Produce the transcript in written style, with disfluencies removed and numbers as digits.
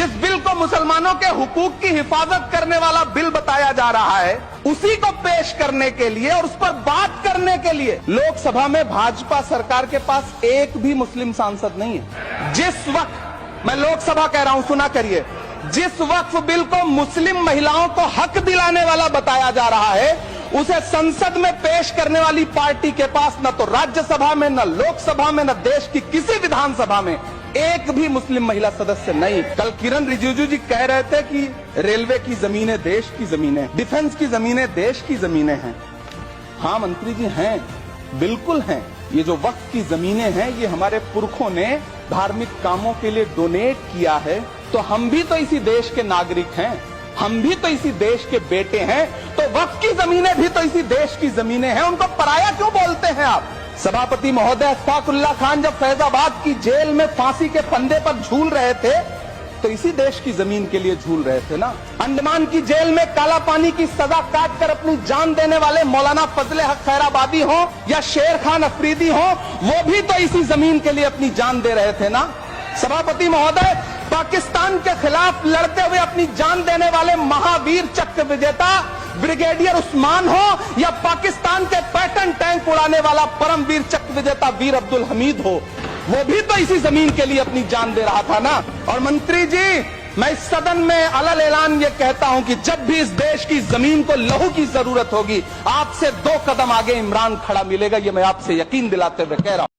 जिस बिल को मुसलमानों के हुकूक की हिफाजत करने वाला बिल बताया जा रहा है, उसी को पेश करने के लिए और उस पर बात करने के लिए लोकसभा में भाजपा सरकार के पास एक भी मुस्लिम सांसद नहीं है। जिस वक्त मैं लोकसभा कह रहा हूं, सुना करिए, जिस वक्फ बिल को मुस्लिम महिलाओं को हक दिलाने वाला बताया जा रहा है, उसे संसद में पेश करने वाली पार्टी के पास न तो राज्यसभा में, न लोकसभा में, न देश की किसी विधानसभा में एक भी मुस्लिम महिला सदस्य नहीं। कल किरण रिजिजू जी कह रहे थे कि रेलवे की जमीनें देश की जमीनें, डिफेंस की जमीनें देश की जमीनें हैं। हाँ मंत्री जी हैं, बिल्कुल हैं। ये जो वक्फ की जमीनें हैं, ये हमारे पुरखों ने धार्मिक कामों के लिए डोनेट किया है। तो हम भी तो इसी देश के नागरिक हैं, हम भी तो इसी देश के बेटे हैं, तो वक्फ की जमीनें भी तो इसी देश की जमीनें हैं। उनको पराया क्यों बोलते हैं आप? सभापति महोदय अशफाकुल्लाह खान जब फैजाबाद की जेल में फांसी के फंदे पर झूल रहे थे, तो इसी देश की जमीन के लिए झूल रहे थे ना। अंडमान की जेल में काला पानी की सजा काट कर अपनी जान देने वाले मौलाना फजले हक खैराबादी हो या शेर खान अफरीदी हो, वो भी तो इसी जमीन के लिए अपनी जान दे रहे थे ना। सभापति महोदय, पाकिस्तान के खिलाफ लड़ते हुए अपनी जान देने वाले महावीर चक्र विजेता ब्रिगेडियर उस्मान हो या पाकिस्तान के पैटर्न टैंक उड़ाने वाला परमवीर चक्र विजेता वीर अब्दुल हमीद हो, वो भी तो इसी जमीन के लिए अपनी जान दे रहा था ना। और मंत्री जी, मैं इस सदन में अलग ऐलान ये कहता हूं कि जब भी इस देश की जमीन को लहू की जरूरत होगी, आपसे 2 कदम आगे इमरान खड़ा मिलेगा। ये मैं आपसे यकीन दिलाते हुए कह रहा हूं।